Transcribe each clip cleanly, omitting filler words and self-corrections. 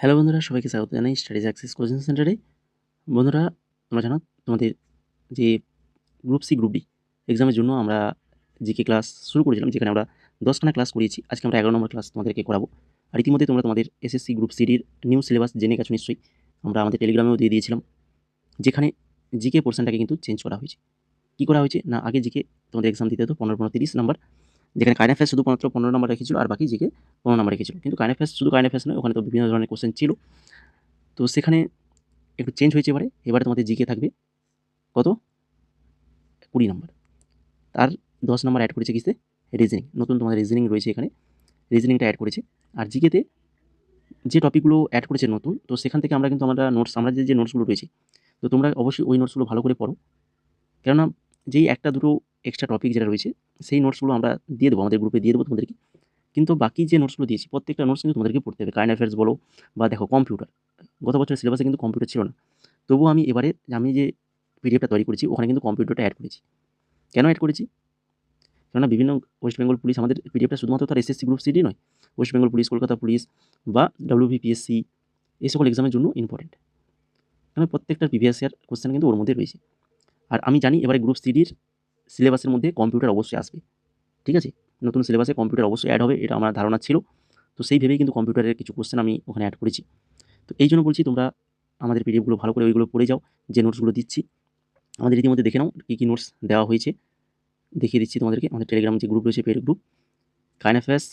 Hello বন্ধুরা, সবাইকে স্বাগত জানাই স্টাডি সাকসেস কোচিং সেন্টারে। বন্ধুরা, তোমরা জানো তোমাদের যে গ্রুপ সি, গ্রুপ ডি এক্সামের জন্য আমরা জিকে ক্লাস শুরু করেছিলাম, যেখানে আমরা 10খানা ক্লাস করিয়েছি। আজকে আমরা 11 নম্বর ক্লাস তোমাদেরকে করাবো। আর ইতিমধ্যে তোমরা তোমাদের এসএসসি গ্রুপ সিডির নিউ সিলেবাস জেনে গেছো নিশ্চয়ই। আমরা আমাদের টেলিগ্রামেও দিয়ে দিয়েছিলাম, যেখানে জিকে পোর্শনটাকে কিন্তু চেঞ্জ করা হয়েছে। কী করা হয়েছে না, আগে জিকে তোমাদের এক্সাম দিতে হতো 15, 15, 30 নাম্বার, যেখানে কারেন্ট অ্যাফেয়ার্স শুধুমাত্র 15 নাম্বার রেখেছিল, আর বাকি জিকে 15 নাম্বার রেখেছিল। কিন্তু কারেন্ট অ্যাফেয়ার্স শুধু কারেন্ট অ্যাফেয়ার্স নয়, ওখানে তো বিভিন্ন ধরনের কোশ্চেন ছিল। তো সেখানে একটু চেঞ্জ হয়েছে। এবারে তোমাদের জিকে থাকবে কত, 20 নাম্বার। তার 10 নাম্বার অ্যাড করেছে কিসে, রিজনিং। নতুন তোমাদের রিজনিং রয়েছে এখানে, রিজনিংটা অ্যাড করেছে। আর জিকেতে যে টপিকগুলো অ্যাড করেছে নতুন, তো সেখান থেকে আমরা কিন্তু আমরা যে নোটসগুলো রয়েছে, তো তোমরা অবশ্যই ওই নোটসগুলো ভালো করে পড়ো। কেননা যেই একটা দুটো এক্সট্রা টপিক যেটা রয়েছে, সেই নোটসগুলো আমরা দিয়ে দেবো, আমাদের গ্রুপে দিয়ে দেবো তোমাদেরকে। কিন্তু বাকি যে নোটসগুলো দিয়েছি, প্রত্যেকটা নোটস কিন্তু তোমাদেরকে পড়তে হবে। কারেন্ট অ্যাফেয়ার্স বলো বা দেখো কম্পিউটার, গত বছরের সিলেবাসে কিন্তু কম্পিউটার ছিল না। তবুও আমি যে পিডিএফটা তৈরি করেছি, ওখানে কিন্তু কম্পিউটারটা অ্যাড করেছি। কেন অ্যাড করেছি? কেননা বিভিন্ন ওয়েস্ট বেঙ্গল পুলিশ, আমাদের পিডিএফটা শুধুমাত্র তার এসএসসি গ্রুপ সিডি নয়, West Bengal police, Kolkata police বা ডব্লিউবিপিএসসি, এই সকল এক্সামের জন্য ইম্পর্টেন্ট। কারণ প্রত্যেকটা প্রিভিয়াস ইয়ার কোশ্চেন কিন্তু ওর মধ্যে রয়েছে। আর আমি জানি এবারে গ্রুপ সিডির সিলেবাসের মধ্যে কম্পিউটার অবশ্যই আসবে। ঠিক আছে, নতুন সিলেবাসে কম্পিউটার অবশ্যই অ্যাড হবে, এটা আমার ধারণা ছিল। তো সেই ভেবেই কিন্তু কম্পিউটারের কিছু কোশ্চেন আমি ওখানে অ্যাড করেছি। তো এই জন্য বলছি, তোমরা আমাদের পিডিএফগুলো ভালো করে ওইগুলো পড়ে যাও, যে নোটসগুলো দিচ্ছি। আমাদের ইতিমধ্যে দেখে নাও কী কী নোটস দেওয়া হয়েছে, দেখিয়ে দিচ্ছি তোমাদেরকে। আমাদের টেলিগ্রাম যে গ্রুপ রয়েছে, পেড গ্রুপ, কারেন্ট অ্যাফেয়ার্স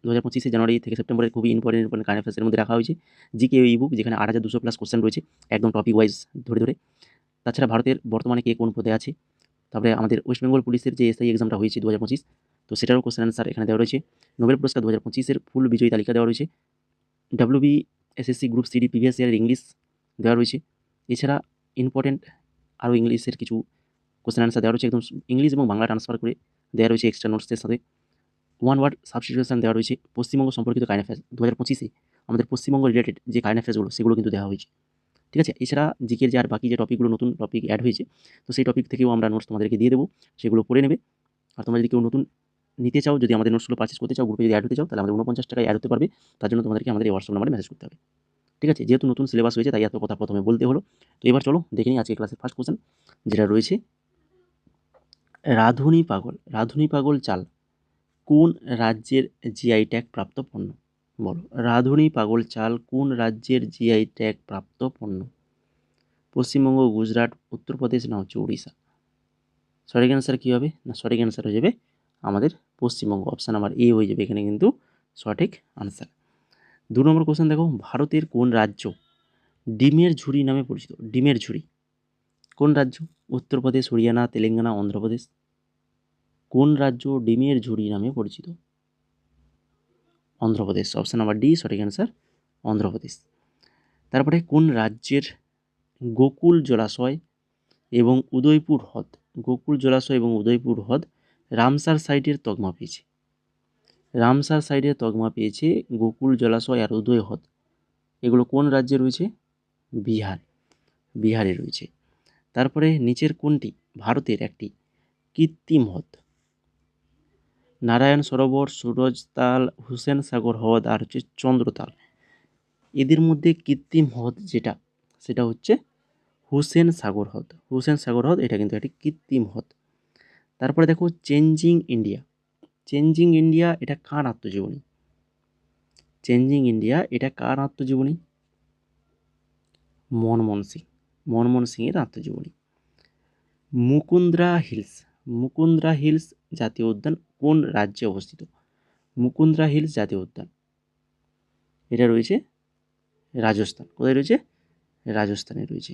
2025 জানুয়ারি থেকে সেপ্টেম্বরের খুবই ইম্পর্টেন্ট কারেন্ট অ্যাফেয়ার্সের মধ্যে রাখা হয়েছে। জিকে ই বুক, যেখানে 8200 প্লাস কোশ্চেন রয়েছে, একদম টপিক ওয়াইজ ধরে ধরে। তাছাড়া ভারতের বর্তমানে কে কোন পদে আছে, তারপরে আমাদের ওয়েস্ট বেঙ্গল পুলিশের যে এসআই এক্সামটা হয়েছে 2025, তো সেটারও কোশ্চেন অ্যান্সার এখানে দেওয়া রয়েছে। নোবেল পুরস্কার 2025 ফুল বিজয়ী তালিকা দেওয়া রয়েছে। এসএসসি গ্রুপ সিডি প্রিভিয়াস ইয়ারের ইংলিশ দেওয়া রয়েছে। এছাড়া ইম্পর্টেন্ট আরও ইংলিশের কিছু কোশ্চেন অ্যান্সার দেওয়া রয়েছে, একদম ইংলিশ এবং বাংলা ট্রান্সফার করে দেওয়া রয়েছে এক্সট্রা নোটসের সাথে। ওয়ান ওয়ার্ড সাবস্টিটিউশন দেওয়া রয়েছে। পশ্চিমবঙ্গ সম্পর্কিত কারেন্ট অ্যাফেয়ার্স 2025 আমাদের পশ্চিমবঙ্গ রিলেটেড যে কারেন্ট অ্যাফেয়ার্সগুলো, সেগুলো কিন্তু দেওয়া হয়েছে। ঠিক আছে, এছাড়া জিকের যে আর বাকি যে টপিকগুলো, নতুন টপিক অ্যাড হয়েছে, তো সেই টপিক থেকেও আমরা নোটস তোমাদেরকে দিয়ে দেবো, সেগুলো পড়ে নেবে। আর তোমরা যদি কেউ নতুন নিতে চাও, যদি আমাদের নোটসগুলো পারচেস করতে চাও, গ্রুপে যদি অ্যাড হতে চাও, তাহলে আমাদের 49 টাকায় অ্যাড হতে পারবে। তার জন্য তোমাদেরকে আমাদের এই হোয়াটসঅ্যাপ নাম্বারে মেসেজ করতে হবে। ঠিক আছে, যেহেতু নতুন সিলেবাস হয়েছে, তাই এত কথা প্রথমে বলতে হলো। তো এবার চলো দেখে নিই আজকে ক্লাসের ফার্স্ট কোশ্চেন, যেটা রয়েছে রাঁধুনি পাগল চাল কোন রাজ্যের জিআই ট্যাগ প্রাপ্ত পণ্য? বলো, রাঁধুনি পাগল চাল কোন রাজ্যের জিআই ট্যাগ প্রাপ্ত পণ্য? পশ্চিমবঙ্গ, গুজরাট, উত্তরপ্রদেশ, না হচ্ছে উড়িষ্যা? সঠিক অ্যান্সার কী হবে না, সঠিক অ্যান্সার হয়ে যাবে আমাদের পশ্চিমবঙ্গ। অপশান নাম্বার এ হয়ে যাবে এখানে কিন্তু সঠিক আনসার। 2 নম্বর কোশ্চেন দেখো, ভারতের কোন রাজ্য ডিমের ঝুড়ি নামে পরিচিত? ডিমের ঝুড়ি কোন রাজ্য? উত্তরপ্রদেশ, হরিয়ানা, তেলেঙ্গানা, অন্ধ্রপ্রদেশ? কোন রাজ্য ডিমের ঝুড়ি নামে পরিচিত? অন্ধ্রপ্রদেশ। অপশান নাম্বার ডি সঠিক অ্যান্সার, অন্ধ্রপ্রদেশ। তারপরে কোন রাজ্যের গোকুল জলাশয় এবং উদয়পুর হ্রদ, গোকুল জলাশয় এবং উদয়পুর হ্রদ রামসার সাইটের তকমা পেয়েছে? রামসার সাইটের তকমা পেয়েছে গোকুল জলাশয় আর উদয় হ্রদ, এগুলো কোন রাজ্যে রয়েছে? বিহারে রয়েছে। তারপরে নিচের কোনটি ভারতের একটি কৃত্রিম হ্রদ? নারায়ণ সরোবর, সুরজতাল, হুসেন সাগর হ্রদ আর হচ্ছে চন্দ্রতাল। এদের মধ্যে কৃত্রিম হ্রদ যেটা, সেটা হচ্ছে হুসেন সাগর হ্রদ। হুসেন সাগর হ্রদ এটা কিন্তু একটি কৃত্রিম হ্রদ। তারপরে দেখো চেঞ্জিং ইন্ডিয়া, চেঞ্জিং ইন্ডিয়া এটা কার আত্মজীবনী? চেঞ্জিং ইন্ডিয়া এটা কার আত্মজীবনী? মনমোহন সিংয়ের আত্মজীবনী। মুকুন্দ্রা হিলস জাতীয় উদ্যান কোন রাজ্যে অবস্থিত? মুকুন্দ্রা হিলস জাতীয় উদ্যান এটা রয়েছে রাজস্থান। কোথায় রয়েছে? রাজস্থানে রয়েছে।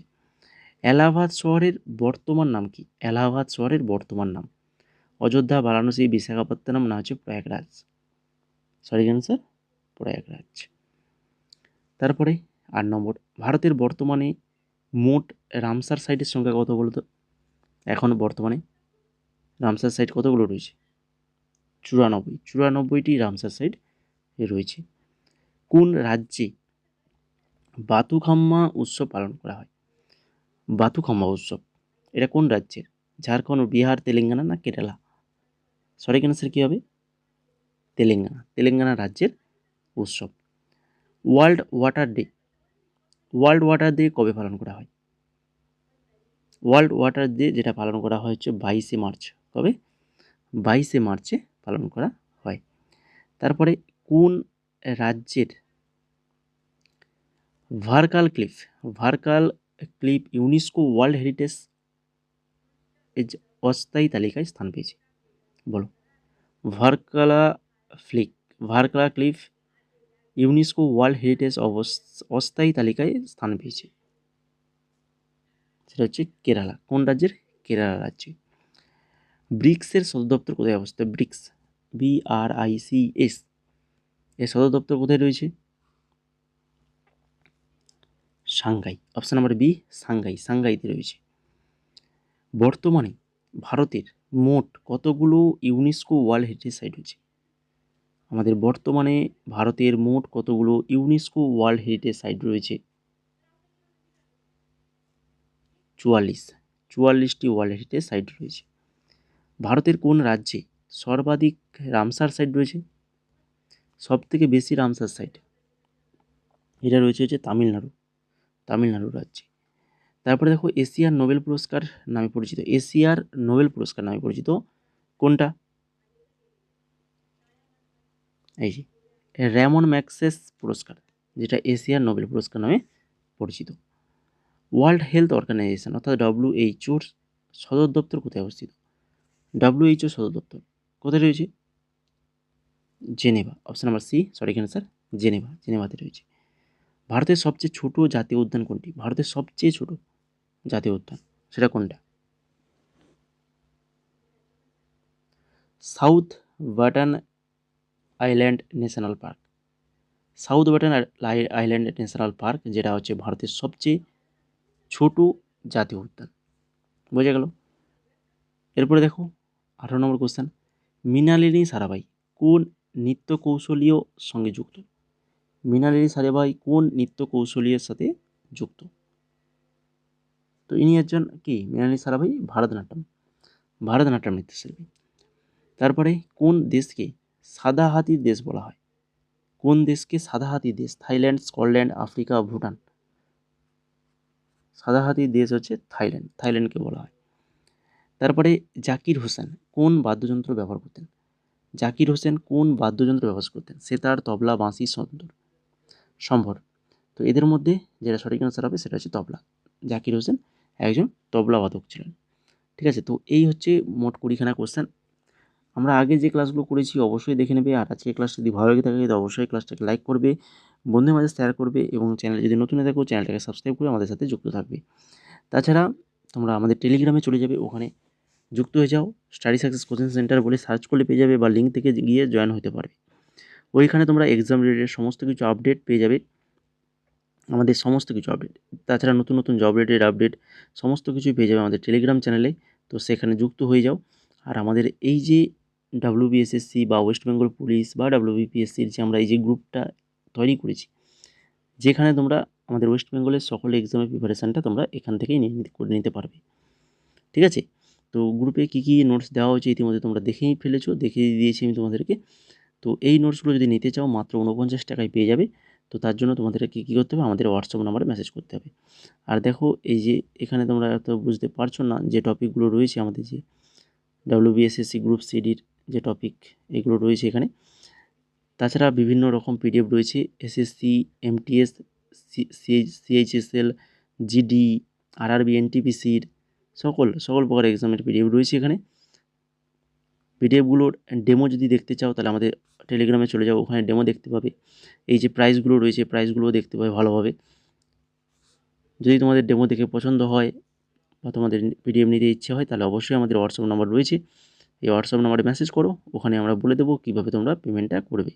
এলাহাবাদ শহরের বর্তমান নাম কি? এলাহাবাদ শহরের বর্তমান নাম অযোধ্যা, বারাণসী, বিশাখাপত্তনম, না হচ্ছে প্রয়াগরাজ? সঠিক অ্যান্সার প্রয়াগরাজ। তারপরে 8 নম্বর, ভারতের বর্তমানে মোট রামসার সাইটের সংখ্যা কত বলতো? এখন বর্তমানে রামসার সাইট কতগুলো রয়েছে? 94টি রামসার সাইট রয়েছে। কোন রাজ্যে বাতুখাম্মা উৎসব পালন করা হয়? বাতুখাম্মা উৎসব এটা কোন রাজ্যের? ঝাড়খণ্ড, বিহার, তেলেঙ্গানা, না কেরালা? সঠিক অ্যান্সার কী হবে? তেলেঙ্গানা রাজ্যের উৎসব। ওয়ার্ল্ড ওয়াটার ডে কবে পালন করা হয়? ওয়ার্ল্ড ওয়াটার ডে যেটা পালন করা হয় হচ্ছে 22শে মার্চ। কবে? 22শে মার্চে পালন করা হয়। তারপরে কোন রাজ্যের Varkala cliff UNESCO world heritage as অস্থায়ী তালিকায় স্থান পেয়েছে? বলো। Varkala Varkala cliff UNESCO world heritage অস্থায়ী তালিকায় স্থান পেয়েছে, সেটা হচ্ছে কেরালা। কোন রাজ্যের? কেরালা রাজ্যে। ব্রিক্সের সদর দপ্তর কোথায় অবস্থিত? BRICS এর সদর দপ্তর কোথায় রয়েছে? সাংঘাই। অপশন নাম্বার বি, সাংঘাইতে রয়েছে। বর্তমানে ভারতের মোট কতগুলো ইউনেস্কো ওয়ার্ল্ড হেরিটেজ সাইট রয়েছে? আমাদের বর্তমানে ভারতের মোট কতগুলো ইউনেস্কো ওয়ার্ল্ড হেরিটেজ সাইট রয়েছে? 44টি ওয়ার্ল্ড হেরিটেজ সাইট রয়েছে। ভারতের কোন রাজ্যে সর্বাধিক রামসার সাইট রয়েছে? সব থেকে বেশি রামসার সাইট এটা রয়েছে হচ্ছে তামিলনাড়ু রাজ্যে। তারপরে দেখো এশিয়ার নোবেল পুরস্কার নামে পরিচিত কোনটা? এই যে র্যামন ম্যাগসেস পুরস্কার, যেটা এশিয়ার নোবেল পুরস্কার নামে পরিচিত। ওয়ার্ল্ড হেলথ অর্গানাইজেশন অর্থাৎ WHOর সদর দপ্তর কোথায় অবস্থিত? WHO সদর দপ্তর কোথায় রয়েছে? জেনেভা। অপশন নাম্বার সি সঠিক অ্যান্সার, জেনেভাতে রয়েছে। ভারতের সবচেয়ে ছোট জাতীয় উদ্যান কোনটি? ভারতের সবচেয়ে ছোট জাতীয় উদ্যান সেটা কোনটা? South button island national park, যেটা হচ্ছে ভারতের সবচেয়ে ছোট জাতীয় উদ্যান। বোঝা গেল? এরপরে দেখো 18 নম্বর কোশ্চেন, মৃণালিনী সারাভাই কোন নৃত্য কৌশলীয় সঙ্গে যুক্ত? মৃণালিনী সারাভাই কোন নৃত্য কৌশলীর সাথে যুক্ত? তো ইনি একজন কি? মৃণালিনী সারাভাই ভারতনাট্যম নৃত্যশিল্পী। তারপরে কোন দেশকে সাদা হাতির দেশ বলা হয়? কোন দেশকে সাদা হাতির দেশ? Thailand, Scotland, Africa, Bhutan. সাদা হাতির দেশ হচ্ছে থাইল্যান্ডকে বলা হয়। তারপরে জাকির হোসেন কোন বাদ্যযন্ত্র ব্যবহার করতেন? সেতার, তবলা, বাঁশি, সম্ভর। তো এদের মধ্যে যেটা সঠিক আনসার হবে সেটা হচ্ছে তবলা। জাকির হোসেন একজন তবলা বাদক ছিলেন। ঠিক আছে, তো এই হচ্ছে মোট 20খানা কোশ্চেন। আমরা আগে যে ক্লাসগুলো করেছি অবশ্যই দেখে নেবে, আর আজকে ক্লাসটা যদি ভালো লেগে থাকে তো অবশ্যই ক্লাসটাকে লাইক করবে, বন্ধুদের মাঝে শেয়ার করবে, এবং চ্যানেল যদি নতুন হয়ে থাকো চ্যানেলটাকে সাবস্ক্রাইব করে আমাদের সাথে যুক্ত থাকবে। তাছাড়া তোমরা আমাদের টেলিগ্রামে চলে যাবে, ওখানে যুক্ত হয়ে যাও। স্টাডি সাকসেস কোচিং সেন্টার বলে সার্চ করলে পেয়ে যাবে, বা লিঙ্ক থেকে গিয়ে জয়েন হতে পারবে। ওইখানে তোমরা এক্সাম রিলেটেড সমস্ত কিছু আপডেট পেয়ে যাবে, আমাদের সমস্ত কিছু আপডেট। তাছাড়া নতুন নতুন জব রিলেটেড আপডেট সমস্ত কিছুই পেয়ে যাবে আমাদের টেলিগ্রাম চ্যানেলে। তো সেখানে যুক্ত হয়ে যাও। আর আমাদের এই যে WBSSC বা ওয়েস্ট বেঙ্গল পুলিশ বা WBPSCর যে আমরা এই যে গ্রুপটা তৈরি করেছি, যেখানে তোমরা আমাদের ওয়েস্ট বেঙ্গলের সকল এক্সামের প্রিপারেশানটা তোমরা এখান থেকেই করে নিতে পারবে। ঠিক আছে, তো গ্রুপে কী কী নোটস দেওয়া হয়েছে ইতিমধ্যে তোমরা দেখেই ফেলেছো, দেখিয়ে দিয়েছি আমি তোমাদেরকে। তো এই নোটসগুলো যদি নিতে চাও মাত্র 49 টাকায় পেয়ে যাবে। তো তার জন্য তোমাদেরকে কী করতে হবে? আমাদের হোয়াটসঅ্যাপ নাম্বারে মেসেজ করতে হবে। আর দেখো এই যে এখানে তোমরা এত বুঝতে পারছো না যে টপিকগুলো রয়েছে আমাদের, যে WBSSC গ্রুপ সিডির যে টপিক এগুলো রয়েছে এখানে। তাছাড়া বিভিন্ন রকম PDF রয়েছে, SSC, MTS, CHSL, GD, RRB, NTPCর সকল প্রকার এক্সামের PDF রয়েছে এখানে। PDFগুলোর ডেমো যদি দেখতে চাও তাহলে আমাদের টেলিগ্রামে চলে যাও, ওখানে ডেমো দেখতে পাবে। এই যে প্রাইসগুলো রয়েছে প্রাইসগুলোও দেখতে পাবে ভালোভাবে। যদি তোমাদের ডেমো দেখে পছন্দ হয় বা তোমাদের PDF নিতে ইচ্ছে হয় তাহলে অবশ্যই আমাদের হোয়াটসঅ্যাপ নাম্বার রয়েছে, এই হোয়াটসঅ্যাপ নাম্বারে মেসেজ করো, ওখানে আমরা বলে দেবো কীভাবে তোমরা পেমেন্টটা করবে।